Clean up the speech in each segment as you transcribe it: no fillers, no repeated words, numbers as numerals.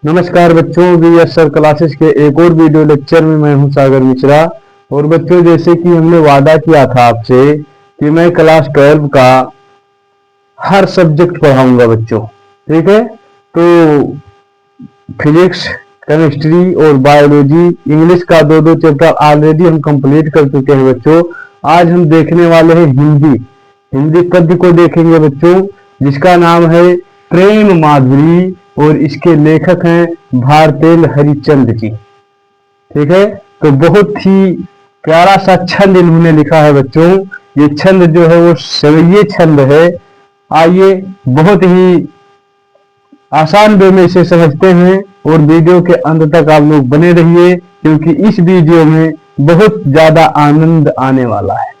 नमस्कार बच्चों, VSR classes के एक और वीडियो लेक्चर में मैं हूं सागर मिश्रा। और बच्चों, जैसे कि हमने वादा किया था आपसे कि मैं क्लास 12 का हर सब्जेक्ट पढ़ाऊंगा बच्चों। ठीक है, तो फिजिक्स, केमिस्ट्री और बायोलॉजी, इंग्लिश का दो दो चैप्टर ऑलरेडी हम कंप्लीट कर चुके हैं बच्चों। आज हम देखने वाले हैं हिंदी पद्य को देखेंगे बच्चों, जिसका नाम है प्रेम माधुरी और इसके लेखक हैं भारतेंद्र हरिश्चंद्र जी। ठीक है, तो बहुत ही प्यारा सा छंद इन्होंने लिखा है बच्चों। ये छंद जो है वो सवैये छंद है। आइए बहुत ही आसान वे में इसे समझते हैं और वीडियो के अंत तक आप लोग बने रहिए, क्योंकि इस वीडियो में बहुत ज्यादा आनंद आने वाला है।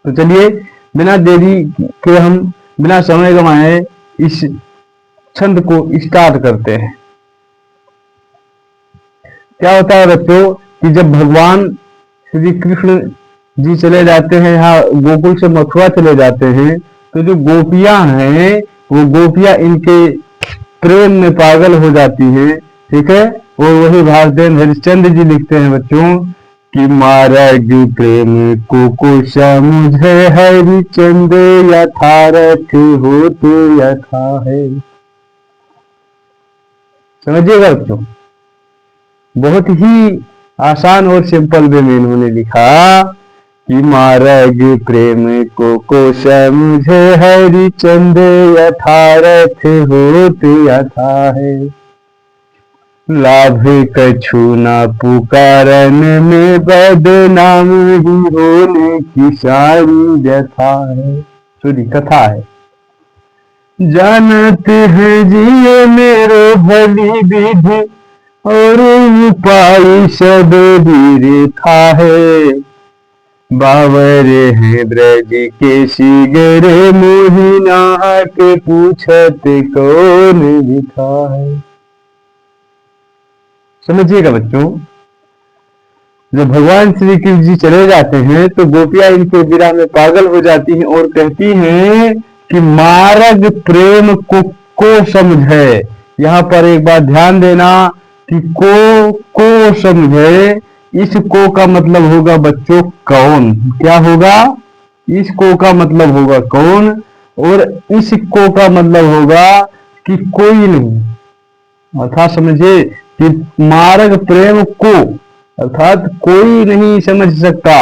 तो चलिए बिना देरी के हम बिना समय गंवाए इस छंद को स्टार्ट करते हैं। क्या होता है बच्चों कि जब भगवान श्री कृष्ण जी चले जाते हैं, यहाँ गोकुल से मथुरा चले जाते हैं, तो जो गोपियां हैं वो गोपियां इनके प्रेम में पागल हो जाती हैं। ठीक है, और वही भारतेंद्र हरिश्चंद्र जी लिखते हैं बच्चों कि मार्ग प्रेम को मुझे हरिश्चंद्र यथारथ होते यथा है। समझिएगा बच्चों, बहुत ही आसान और सिंपल वे में इन्होंने लिखा कि मार्ग प्रेम को मुझे हरिश्चंद्र यथारथ होते यथा है। लाभ कछु न पुकारन में बदनाम ही होने की सारी व्यथा है। सुनी कथा है। जानते हैं जिये मेरो भली विधि और उपाय सब धीरे था है। बावरे हैं ब्रज के शिगरे मोहिना के पूछत कौन लिखा है। समझिएगा बच्चों, जब भगवान श्री कृष्ण जी चले जाते हैं तो गोपियां इनके विरह में पागल हो जाती हैं और कहती हैं कि मार्ग प्रेम को समझे। यहाँ पर एक बात ध्यान देना कि को समझे, इस को का मतलब होगा बच्चों कौन। क्या होगा? इस को का मतलब होगा कौन, और इस को का मतलब होगा कि कोई नहीं। अर्थात समझे कि मार्ग प्रेम को अर्थात कोई नहीं समझ सकता।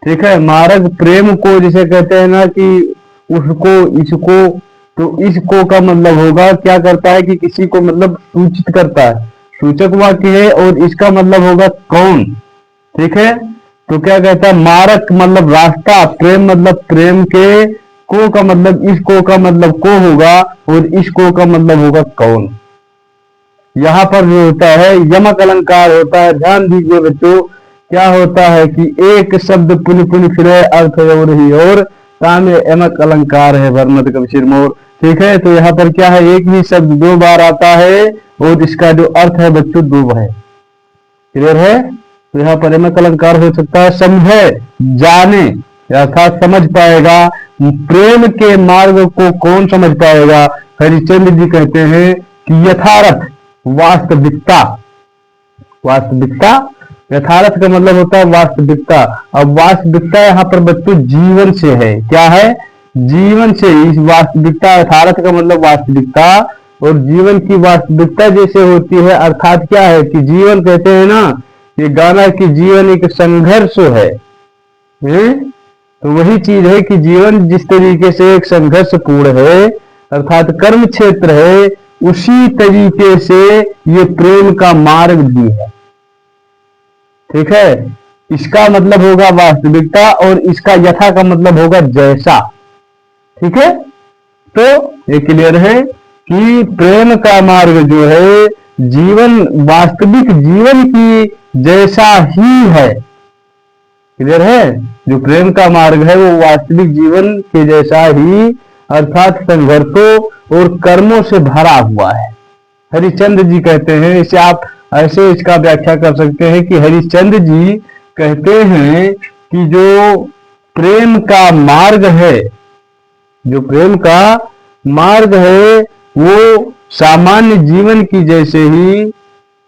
ठीक है, मार्ग प्रेम को जिसे कहते हैं ना कि उसको इसको, तो इसको का मतलब होगा क्या करता है कि किसी को मतलब सूचित करता है, सूचक वाक्य है, और इसका मतलब होगा कौन। ठीक है, तो क्या कहता है, मार्ग मतलब रास्ता, प्रेम मतलब प्रेम के, को का मतलब इस को का मतलब को होगा, और इस को का मतलब होगा कौन। यहाँ पर जो होता है यमक अलंकार होता है। ध्यान दीजिए बच्चों, क्या होता है कि एक शब्द पुनि पुनि फिरे अर्थ और ही और सामने यमक अलंकार है वर्मत कवि मोर। ठीक है, तो यहाँ पर क्या है, एक ही शब्द दो बार आता है और इसका जो अर्थ है बच्चों दो है। क्लियर है? तो यहाँ पर यमक अलंकार हो सकता है समझे, जाने, अर्थात समझ पाएगा। प्रेम के मार्ग को कौन समझ पाएगा? हरिश्चंद्र जी कहते हैं कि यथार्थ, वास्तविकता। वास्तविकता, यथार्थ का मतलब होता है वास्तविकता। अब वास्तविकता यहाँ पर बच्चों जीवन से है। क्या है? जीवन से। इस वास्तविकता, यथार्थ का मतलब वास्तविकता, और जीवन की वास्तविकता जैसे होती है। अर्थात क्या है कि जीवन कहते हैं ना, ये गाना कि जीवन एक संघर्ष है। तो वही चीज है कि जीवन जिस तरीके से एक संघर्ष पूर्ण है, अर्थात कर्म क्षेत्र है, उसी तरीके से ये प्रेम का मार्ग भी है। ठीक है, इसका मतलब होगा वास्तविकता और इसका यथा का मतलब होगा जैसा। ठीक है, तो ये क्लियर है कि प्रेम का मार्ग जो है जीवन, वास्तविक जीवन की जैसा ही है। क्लियर है? जो प्रेम का मार्ग है वो वास्तविक जीवन के जैसा ही, अर्थात संघर्षों और कर्मों से भरा हुआ है। हरिश्चंद्र जी कहते हैं, इसे आप ऐसे इसका व्याख्या कर सकते हैं कि हरिश्चंद्र जी कहते हैं कि जो प्रेम का मार्ग है, जो प्रेम का मार्ग है वो सामान्य जीवन की जैसे ही,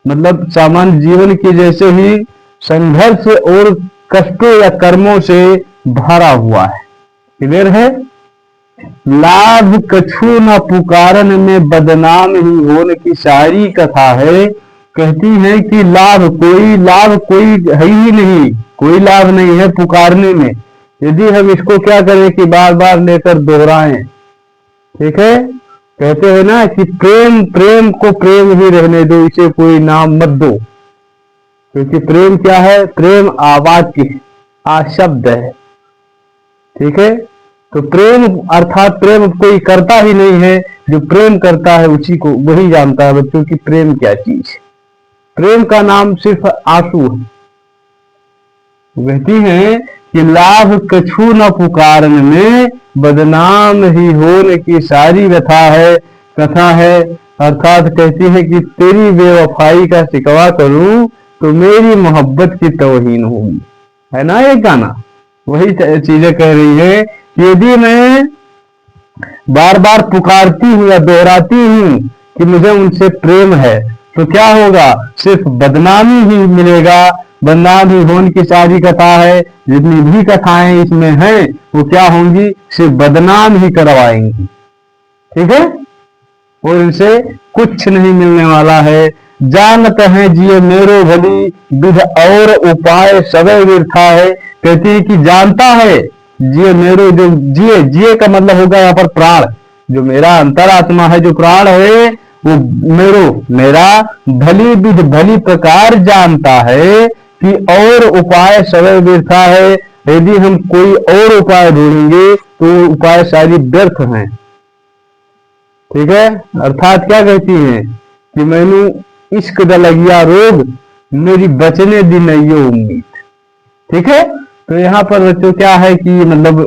मतलब सामान्य जीवन की जैसे ही संघर्ष और कष्टों या कर्मों से भरा हुआ है। क्लियर है? लाभ कछु न पुकारन में बदनाम ही होने की सारी कथा है। कहती है कि लाभ कोई है ही नहीं, कोई लाभ नहीं है पुकारने में, यदि हम इसको क्या करें कि बार बार लेकर दोहराएं। ठीक है? कहते हैं ना कि प्रेम को प्रेम ही रहने दो, इसे कोई नाम मत दो, क्योंकि प्रेम क्या है? प्रेम आवाक्य शब्द है। ठीक है? तो प्रेम अर्थात प्रेम कोई करता ही नहीं है, जो प्रेम करता है उसी को वही जानता है बच्चों की प्रेम क्या चीज है। प्रेम का नाम सिर्फ आंसू है। कहती है कि लाभ कछु न पुकारन में बदनाम ही होने की सारी कथा है। अर्थात कहती है कि तेरी बेवफाई का शिकवा करूं तो मेरी मोहब्बत की तौहीन होगी। है ना ये गाना? वही चीजें कह रही है कि यदि मैं बार बार पुकारती हूँ या दोहराती हूँ कि मुझे उनसे प्रेम है, तो क्या होगा? सिर्फ बदनामी ही मिलेगा। बदनाम ही होने की सारी कथा है। जितनी भी कथाएं इसमें हैं वो क्या होंगी? सिर्फ बदनाम ही करवाएंगी। ठीक है? और इनसे कुछ नहीं मिलने वाला है। जानत है जिये मेरो भली विध और उपाय सबे व्यर्था है। कहती है कि जानता है जिये मेरो, जो जिये का मतलब होगा यहाँ पर प्राण, जो मेरा अंतरात्मा है, जो प्राण है वो मेरा भली विध भली प्रकार जानता है कि और उपाय सबे व्यर्था है। यदि हम कोई और उपाय ढूंढेंगे तो उपाय सारी व्यर्थ हैं। ठीक है? अर्थात क्या कहती है कि मैनू इश्क दा लगिया रोग, मेरी बचने दी नहीं उम्मीद। ठीक है? तो यहाँ पर बच्चों क्या है कि मतलब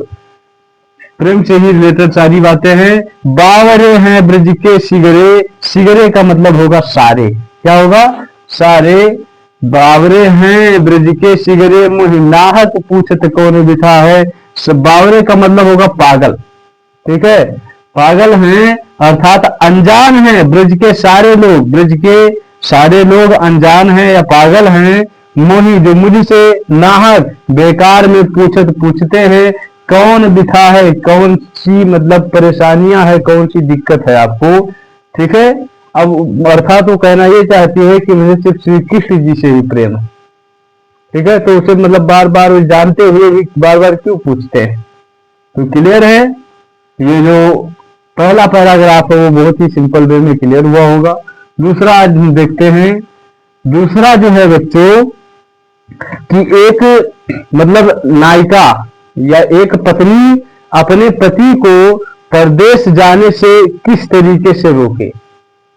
प्रेम से ही रिलेटेड सारी बातें हैं। बावरे हैं ब्रज के सिगरे, सिगरे का मतलब होगा सारे। क्या होगा? सारे। बावरे हैं ब्रज के सिगरे, मुहि नाहक पूछत कौन बिठा है। बावरे का मतलब होगा पागल। ठीक है? पागल हैं अर्थात अनजान हैं। ब्रज के सारे लोग अनजान हैं या पागल हैं। मोही जो मुझसे नाहक बेकार में पूछते हैं कौन बिठा है, कौन सी मतलब परेशानियां है, कौन सी दिक्कत है आपको। ठीक है? अब अर्थात वो कहना ये चाहती है कि मुझे सिर्फ श्री कृष्ण जी से ही प्रेम है। ठीक है? तो उसे मतलब बार बार जानते हुए भी बार बार क्यों पूछते हैं? तो क्लियर है? ये जो पहला पैराग्राफ है वो बहुत ही सिंपल वे में क्लियर हुआ होगा। दूसरा आज हम देखते हैं। दूसरा जो है बच्चों कि एक मतलब नायिका या एक पत्नी अपने पति को परदेश जाने से किस तरीके से रोके।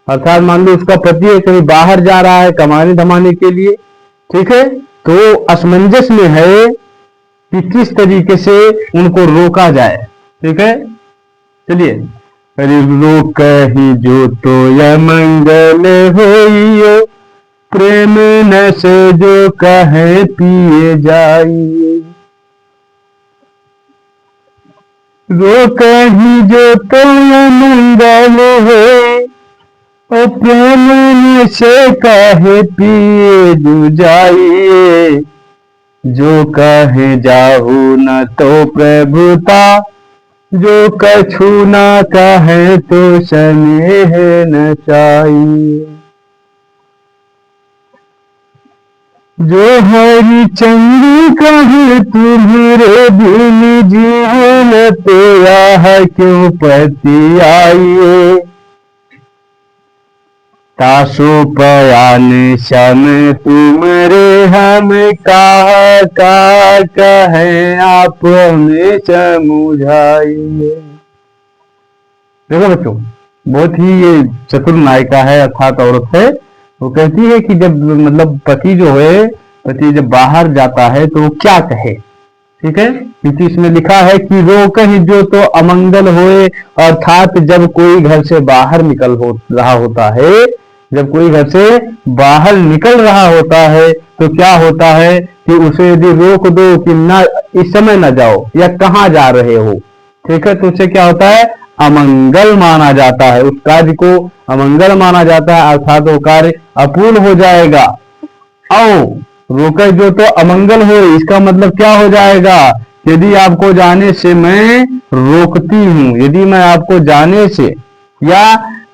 अर्थात मान लो उसका पति कहीं बाहर जा रहा है कमाने धमाने के लिए। ठीक है? तो असमंजस में है कि किस तरीके से उनको रोका जाए। ठीक है? चलिए। अरे रोक ही जो तो या मंगल होइयो, प्रेम न से जो कहे पिए जाइए। रोक ही जो तो या मंगल है, और प्रेम न से कहे पिए जो जाइए। जो कहे जाहू न तो प्रभुता, जो कछु ना कहे तो स्नेह न चाहिए। जो हरि चंद कहे तुम्हारे बिन जीवन तेरा क्यों पति आइए। तासो पयान शम तुमरे हम का कहे आप हमें समझाइए। देखो बच्चों बहुत ही ये चतुर नायिका है अर्थात औरत है। वो कहती है कि जब मतलब पति जब बाहर जाता है तो वो क्या कहे। ठीक है? क्योंकि इसमें लिखा है कि रोक ही जो तो अमंगल होए। अर्थात जब कोई घर से बाहर निकल रहा होता है, जब कोई घर से बाहर निकल रहा होता है तो क्या होता है कि उसे यदि रोक दो कि ना इस समय ना जाओ या कहाँ जा रहे हो। ठीक है? तो उसे क्या होता है? अमंगल माना जाता है, उस कार्य को अमंगल माना जाता है, अर्थात वो कार्य अपूर्ण हो जाएगा। आओ रोके जो तो अमंगल हो, इसका मतलब क्या हो जाएगा? यदि आपको जाने से मैं रोकती हूं, यदि मैं आपको जाने से या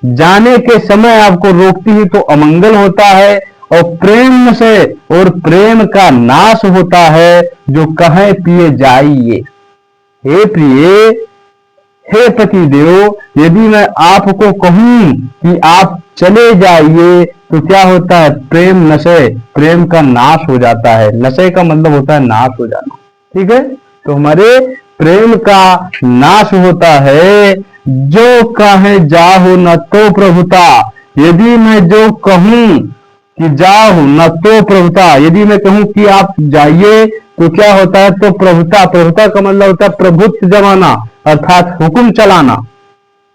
जाने के समय आपको रोकती हूं तो अमंगल होता है। और प्रेम से, और प्रेम का नाश होता है, जो कहे पिए जाइए। हे प्रिय, हे पति देव, यदि मैं आपको कहूं कि आप चले जाइए तो क्या होता है? प्रेम नशे, प्रेम का नाश हो जाता है। नशे का मतलब होता है नाश हो जाना, ठीक है? तो हमारे प्रेम का नाश होता है। जो कहे जाहु न तो प्रभुता, यदि मैं जो कहूं कि जाओ न तो प्रभुता, यदि मैं कहूं कि आप जाइए तो क्या होता है? तो प्रभुता, प्रभुता का मतलब होता है प्रभुत्व जमाना, अर्थात हुक्म चलाना,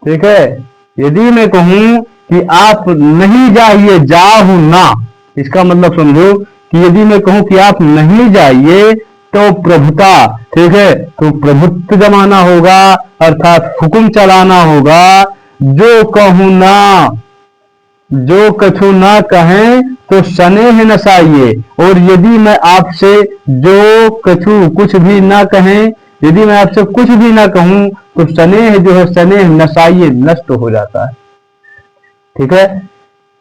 ठीक है? यदि मैं कहूं कि आप नहीं जाइए, जाओ ना, इसका मतलब समझो कि यदि मैं कहूं कि आप नहीं जाइए तो प्रभुता, ठीक है? तो प्रभुत्व जमाना होगा, अर्थात हुक्म चलाना होगा। जो कहूं ना, जो कछु ना कहें तो स्नेह नसाइए। और यदि मैं आपसे जो कछु कुछ भी ना कहें, यदि मैं आपसे कुछ भी ना कहूं तो स्नेह जो है, स्नेह नसाइए, नष्ट हो जाता है, ठीक है?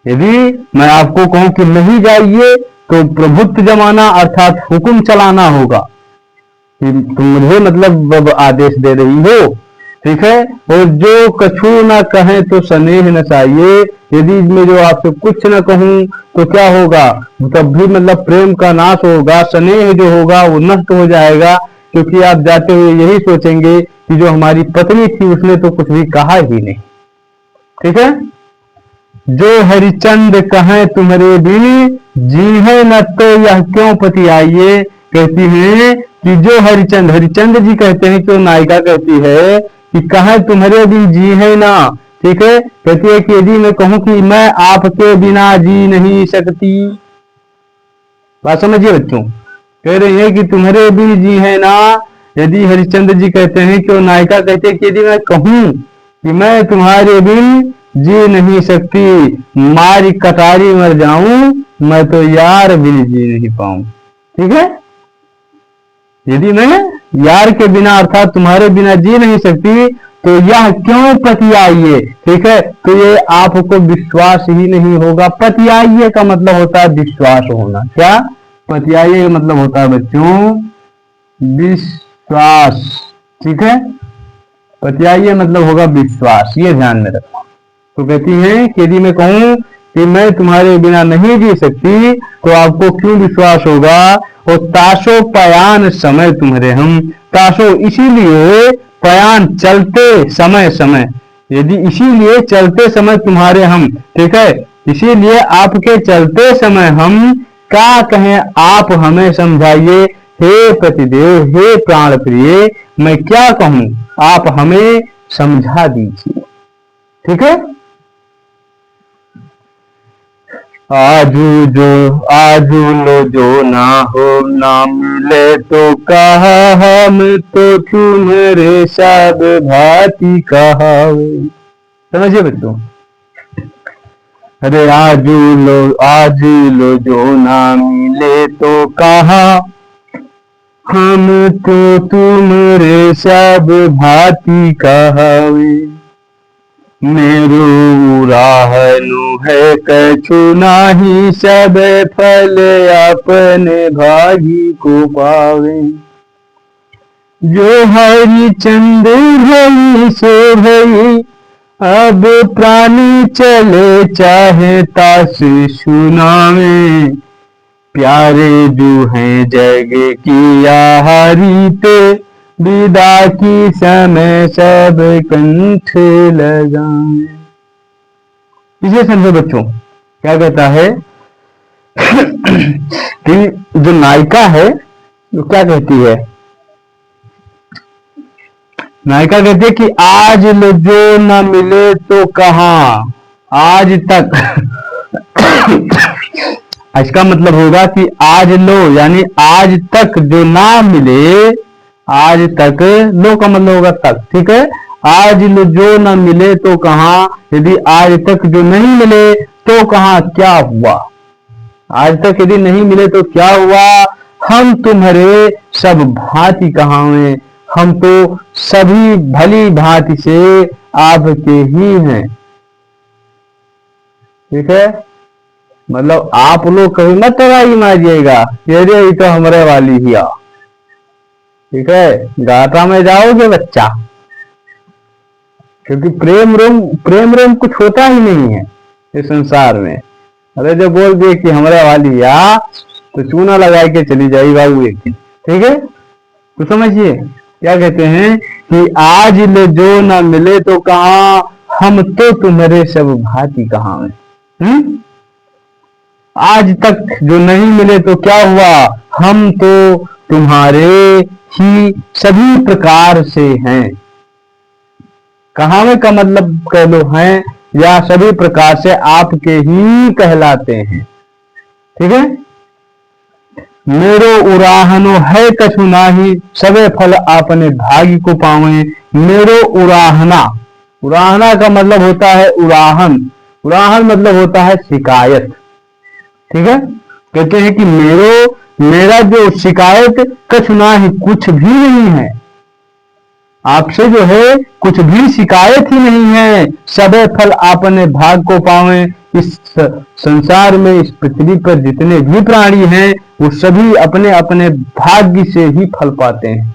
यदि मैं आपको कहूं कि नहीं जाइए तो प्रभुत्व जमाना, अर्थात हुक्म चलाना होगा कि तुम मुझे मतलब आदेश दे रही हो, ठीक है? और जो कछु ना कहें तो स्नेह नसाइए, यदि मैं जो आपसे कुछ ना कहूं तो क्या होगा? तब भी मतलब प्रेम का नाश होगा, स्नेह जो होगा वो नष्ट हो जाएगा, क्योंकि आप जाते हुए यही सोचेंगे कि जो हमारी पत्नी थी उसने तो कुछ भी कहा ही नहीं, ठीक है? जो हरिचंद कहें तुम्हारे बिन जी है न तो यह क्यों पति आइए। कहती है कि जो हरिचंद, हरिचंद जी कहते हैं, क्यों नायिका कहती है कि कहें तुम्हारे बिन जी है ना, ठीक है? कहती है कि यदि मैं कहूं कि मैं आपके बिना जी नहीं सकती, बात समझिए बच्चों, कह रही है कि तुम्हारे बिन जी है ना। यदि हरिश्चंद्र जी कहते हैं, क्यों नायिका कहते हैं कि यदि मैं कहूं कि मैं तुम्हारे बिन जी नहीं सकती, मारी कटारी मर जाऊं, मैं तो यार बिन जी नहीं पाऊं, ठीक है? यदि मैं यार के बिना, अर्थात तुम्हारे बिना जी नहीं सकती तो यह क्यों पति आइए, ठीक है? तो ये आपको विश्वास ही नहीं होगा। पति आइए का मतलब होता है विश्वास होना। क्या पति आइए का मतलब होता है बच्चों? विश्वास, ठीक है? पति आइए मतलब होगा विश्वास, ये ध्यान में रखना। तो कहती है कि यदि मैं कहूं कि मैं तुम्हारे बिना नहीं जी सकती तो आपको क्यों विश्वास होगा? और ताशो पयान समय तुम्हारे हम, ताशो इसीलिए, पयान चलते समय, समय, यदि इसीलिए चलते समय तुम्हारे हम, ठीक है? इसीलिए आपके चलते समय हम क्या कहें, आप हमें समझाइए। हे पतिदेव, हे प्राण प्रिय, मैं क्या कहूं, आप हमें समझा दीजिए, ठीक है? आजू लो जो ना हो, ना मिले तो कहा हम तो तुम्हारे सब भांति कहावे। समझिए बच्चों, अरे आज लो जो ना मिले तो कहा हम तो तुम्हारे सब भांति कहावे। मेरो राहनु है कछु नाही, सब फल अपने भागी को पावे। जो हरिचंद भई सो भई, अब प्राणी चले चाहे तास सुनावे। प्यारे जो हैं जग की आहारी ते, विदा की समय सब कंठ लगाए। इसे समझो बच्चों, क्या कहता है कि जो नायिका है वो क्या कहती है? नायिका कहती है कि आज लो जो न मिले तो कहा, आज तक इसका मतलब होगा कि आज लो यानी आज तक जो ना मिले, आज तक, लो का मतलब होगा तक, ठीक है? आज जो न मिले तो कहाँ, यदि आज तक जो नहीं मिले तो कहाँ क्या हुआ। आज तक यदि नहीं मिले तो क्या हुआ, हम तुम्हारे सब भांति कहाँ हैं, हम तो सभी भली भांति से आपके ही हैं। ठीक है, मतलब आप लोग कभी मत तबाही मारिएगा, ये तो हमारे वाली ही आ। ठीक है, गाता में जाओगे बच्चा, क्योंकि प्रेम रोम कुछ होता ही नहीं है इस संसार में। अरे जो बोल दिए कि हमारे वाली आ, तो चूना लगा के चली जाएगी बाबू एक दिन। ठीक है, तो समझिए क्या कहते हैं कि आज ले जो ना मिले तो कहाँ, हम तो तुम्हारे सब भांति कहाँ हैं। आज तक जो नहीं मिले तो क्या हुआ, हम तो तुम्हारे ही सभी प्रकार से हैं। कहाँ में का मतलब कह लो हैं, या सभी प्रकार से आपके ही कहलाते हैं। ठीक है, मेरो उराहनो है कछु नाही, सबे फल आपने भाग्य को पावे। मेरो उराहना, उराहना का मतलब होता है उराहन, उराहन मतलब होता है शिकायत। ठीक है, कहते हैं कि मेरा जो शिकायत कछु नाही, कुछ भी नहीं है, आपसे जो है कुछ भी शिकायत ही नहीं है। सबे फल आपने भाग को पावे। इस संसार में, इस पृथ्वी पर जितने भी प्राणी हैं वो सभी अपने अपने भाग्य से ही फल पाते हैं।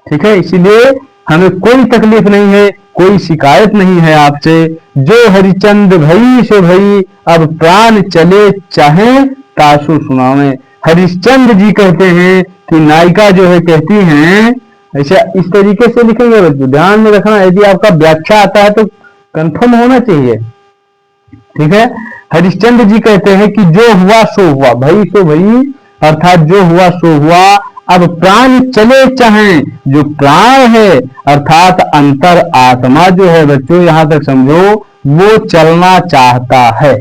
ठीक है, इसीलिए हमें कोई तकलीफ नहीं है, कोई शिकायत नहीं है आपसे। जो हरिचंद भई सो भई, अब प्राण चले चाहे तासु सुनावे। हरिश्चंद्र जी कहते हैं कि नायिका जो है कहती हैं, ऐसे इस तरीके से लिखेंगे बच्चों, ध्यान में रखना, यदि आपका व्याख्या आता है तो कंफर्म होना चाहिए। ठीक है, हरिश्चंद्र जी कहते हैं कि जो हुआ सो हुआ, भई सो भई, अर्थात जो हुआ सो हुआ। अब प्राण चले चाहे, जो प्राण है अर्थात अंतर आत्मा जो है बच्चों, यहां तक समझो, वो चलना चाहता है।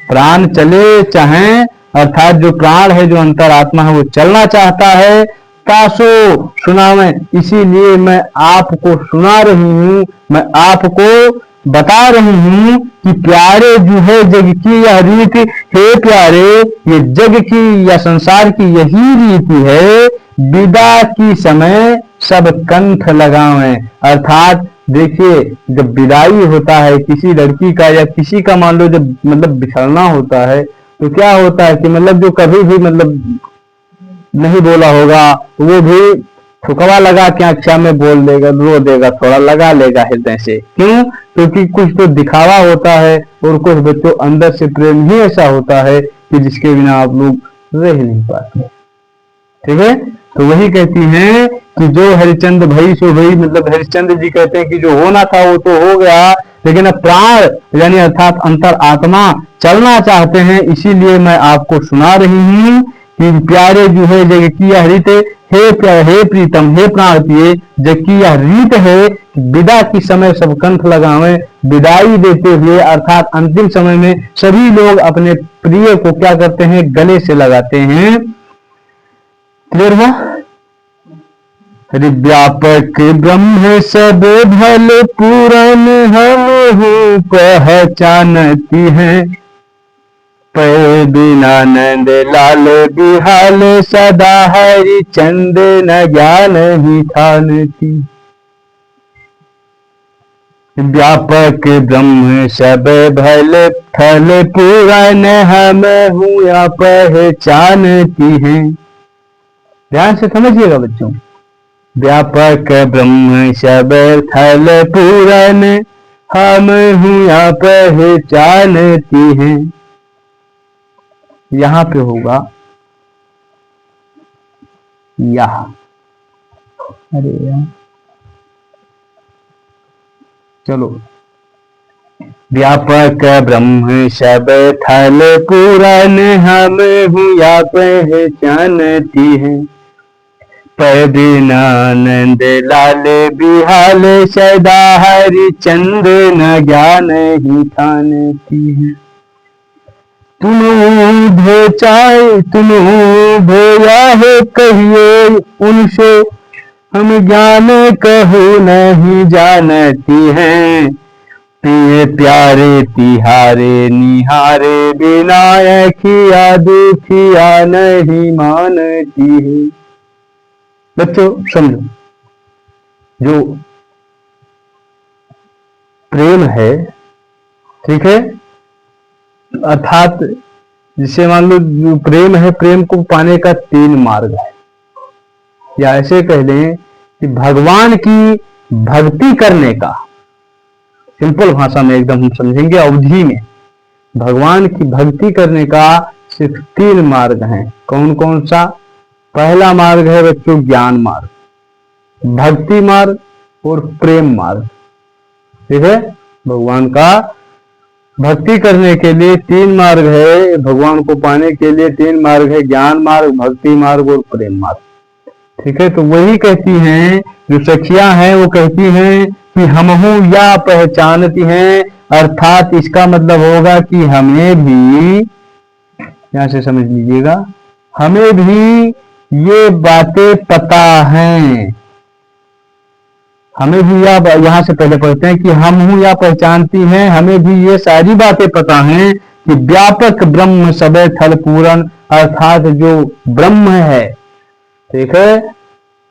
प्राण चले चाहे अर्थात जो प्राण है, जो अंतर आत्मा है, वो चलना चाहता है। तासो सुनावे, इसीलिए मैं आपको सुना रही हूं, मैं आपको बता रही हूं कि प्यारे जो है जग की यह रीति, हे प्यारे, ये जग की या संसार की यही रीति है। विदा की समय सब कंठ लगावे, अर्थात देखिए जब विदाई होता है किसी लड़की का या किसी का, मान लो जब मतलब बिछड़ना होता है, तो क्या होता है कि मतलब जो कभी भी मतलब नहीं बोला होगा, वो भी ठुकवा लगा के आख्या में बोल देगा, रो देगा, थोड़ा लगा लेगा हृदय से। क्यों? क्योंकि कुछ तो दिखावा होता है और कुछ बच्चों अंदर से प्रेम ही ऐसा होता है कि जिसके बिना आप लोग रह नहीं पाते। ठीक है, तो वही कहती हैं कि जो हरिचंद भई सो भई, मतलब हरिश्चंद्र जी कहते हैं कि जो होना था वो तो हो गया, लेकिन अब प्राण यानी अर्थात अंतर आत्मा चलना चाहते हैं। इसीलिए मैं आपको सुना रही हूं कि प्यारे जो है जग की यह रीत, हे प्रीतम, हे प्राण प्रिय, जग की यह रीत है, विदा की समय सब कंठ लगावे। विदाई देते हुए अर्थात अंतिम समय में सभी लोग अपने प्रिय को क्या करते हैं, गले से लगाते हैं। क्लियर हुआ? व्यापक ब्रह्म सब भल पूरन, हम हूँ पहचानती है। पै बिना नंद लाल बिहाल, सदा हरि चंद न ज्ञान ही ठानती। व्यापक ब्रह्म सब भल फल पूरन, हम हूँ या पहचानती है। ध्यान से समझिएगा बच्चों, व्यापक ब्रह्म सब फल पूरन, हम हूँ या पहचानती है। यहां पे होगा यहां, अरे यार चलो, व्यापक ब्रह्म सब फल पूरन, हम हूँ या पहचानती है। पै बिना नंद लाल बिहाल, सदा हरि चंद न ज्ञान ही ठानती है। तुम भेचाए तुम भेया है कहिए उनसे, हम ज्ञान कहू नहीं जानती हैं, प्रिय प्यारे तिहारे निहारे बिना अखिया दुखिया नहीं मानती है। बच्चों समझो, जो प्रेम है, ठीक है, अर्थात जिसे मान लो जो प्रेम है, प्रेम को पाने का 3 मार्ग है, या ऐसे कह लें कि भगवान की भक्ति करने का, सिंपल भाषा में एकदम हम समझेंगे, अवधि में भगवान की भक्ति करने का सिर्फ 3 मार्ग हैं। कौन कौन सा? पहला मार्ग है बच्चों ज्ञान मार्ग, भक्ति मार्ग और प्रेम मार्ग। ठीक है, भगवान का भक्ति करने के लिए 3 मार्ग है, भगवान को पाने के लिए 3 मार्ग है, ज्ञान मार्ग, भक्ति मार्ग और प्रेम मार्ग। ठीक है, तो वही कहती हैं जो सखियां हैं, वो कहती हैं कि हमहू या पहचानती हैं, अर्थात इसका मतलब होगा कि हमें भी, यहां से समझ लीजिएगा, हमें भी ये बातें पता हैं। हमें भी या, यहां से पहले पढ़ते हैं कि हम हूं या पहचानती हैं, हमें भी ये सारी बातें पता हैं कि व्यापक ब्रह्म सबे थल पूरन, अर्थात जो ब्रह्म है, ठीक है,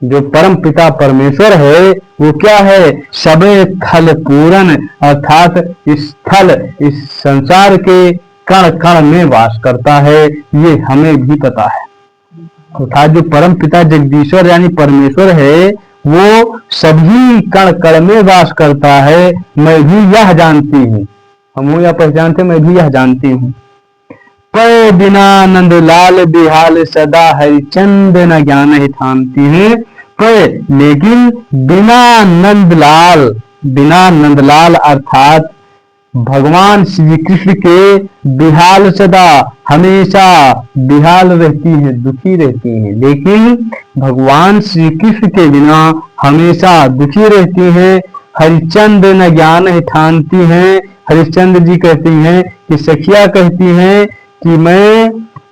जो परम पिता परमेश्वर है, वो क्या है? सबे थल पूरन, अर्थात इस थल, इस संसार के कण कण में वास करता है, ये हमें भी पता है। अर्थात जो परम पिता जगदीश्वर यानी परमेश्वर है, वो सभी कण कण में वास करता है, मैं भी यह जानती हूँ। हम यह पहचानते, मैं भी यह जानती हूँ। पर बिना नंदलाल बिहाल सदा हरिचंद न ज्ञान ही ठानती है। पर लेकिन बिना नंदलाल, बिना नंदलाल अर्थात भगवान श्री कृष्ण के बिहाल सदा, हमेशा बिहाल रहती है, दुखी रहती है, लेकिन भगवान श्री कृष्ण के बिना हमेशा दुखी रहती हैं। हरिचंद न ज्ञान ही ठानती हैं। हरिश्चंद्र जी कहती हैं कि सखिया कहती हैं कि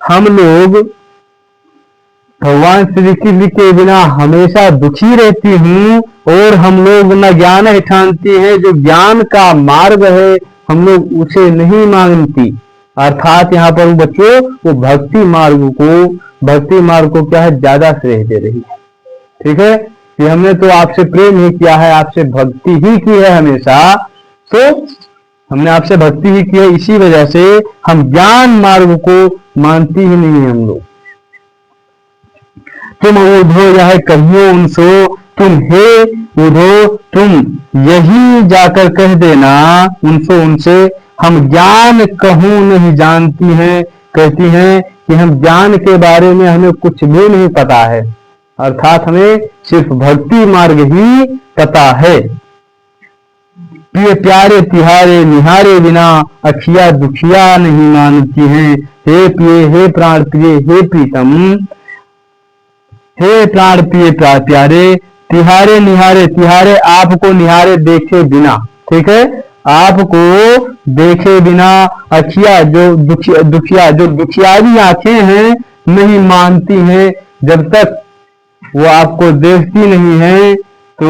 हम लोग भगवान श्री कृष्ण के बिना हमेशा दुखी रहती हूँ, और हम लोग न ज्ञान ही ठानती हैं, जो ज्ञान का मार्ग है हम लोग उसे नहीं मानती। अर्थात यहाँ पर बच्चों वो भक्ति मार्ग को क्या है, ज्यादा श्रेय दे रही है। ठीक है, कि हमने तो आपसे प्रेम ही किया है, आपसे भक्ति ही की है हमेशा, तो हमने आपसे भक्ति ही की है, इसी वजह से हम ज्ञान मार्ग को मानती ही नहीं है हम लोग। तुम उधो यह कहियो उनसो, तुम हे उधो तुम यही जाकर कह देना उनसो, उनसे हम ज्ञान कहूं नहीं जानती हैं। कहती हैं कि हम ज्ञान के बारे में हमें कुछ भी नहीं पता है, अर्थात हमें सिर्फ भक्ति मार्ग ही पता है। प्रिय प्यारे तिहारे निहारे बिना अखिया दुखिया नहीं मानती हैं। हे प्रिय, हे प्राण प्रिय, हे प्रीतम, हे प्राण प्रिय प्यारे, तिहारे निहारे, तिहारे आपको निहारे देखे बिना, ठीक है, आपको देखे बिना, अखिया जो दुखिया जो दुखियारी आंखें हैं नहीं मानती हैं। जब तक वो आपको देखती नहीं है तो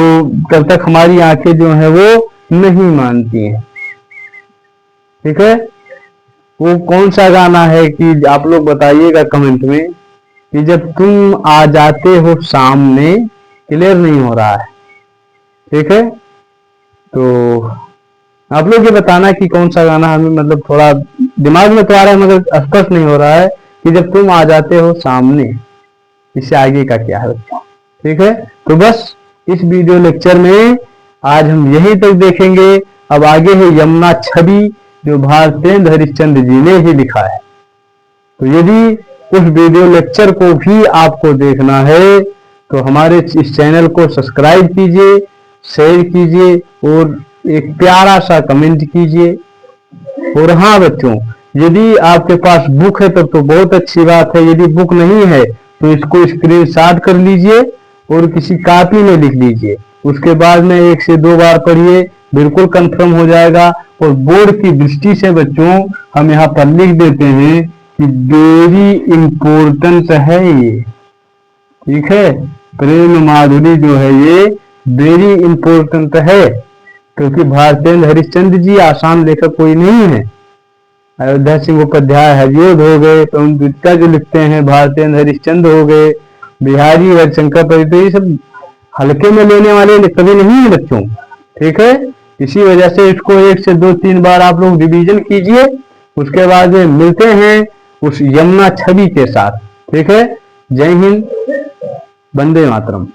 तब तक हमारी आंखें जो है वो नहीं मानती हैं। ठीक है, वो कौन सा गाना है कि आप लोग बताइएगा कमेंट में, कि जब तुम आ जाते हो सामने, क्लियर नहीं हो रहा है। ठीक है, तो आप लोग ये बताना कि कौन सा गाना, हमें मतलब थोड़ा दिमाग में तो आ रहा है मगर स्पष्ट नहीं हो रहा है कि जब तुम आ जाते हो सामने, इससे आगे का क्या है। ठीक है, तो बस इस वीडियो लेक्चर में आज हम यहीं तक देखेंगे। अब आगे है यमुना छवि, जो भारतेंद्र हरिश्चंद्र जी ने ही लिखा है। तो यदि उस वीडियो लेक्चर को भी आपको देखना है तो हमारे इस चैनल को सब्सक्राइब कीजिए, शेयर कीजिए और एक प्यारा सा कमेंट कीजिए। और हाँ बच्चों, यदि आपके पास बुक है तब तो बहुत अच्छी बात है, यदि बुक नहीं है तो इसको स्क्रीनशॉट कर लीजिए और किसी कॉपी में लिख लीजिए। उसके बाद में 1 से 2 बार पढ़िए, बिल्कुल कंफर्म हो जाएगा। और बोर्ड की दृष्टि से बच्चों हम यहाँ पर लिख देते हैं कि वेरी इंपॉर्टेंट है ये। ठीक है, प्रेम माधुरी जो है ये वेरी इंपॉर्टेंट है, क्योंकि भारतेंद्र हरिश्चंद्र जी आसान लेखक कोई नहीं है। अयोध्या सिंह उपाध्याय हरिओध हो गए, तो उनका जो लिखते हैं भारतेंद्र हरिश्चंद्र हो गए, बिहारी हरिशंकर परित, ये सब हल्के में लेने वाले कवि नहीं है बच्चों। ठीक है, इसी वजह से इसको 1 से 2-3 बार आप लोग रिवीजन कीजिए। उसके बाद मिलते हैं उस यमुना छवि के साथ। ठीक है, जय हिंद, वंदे मातरम।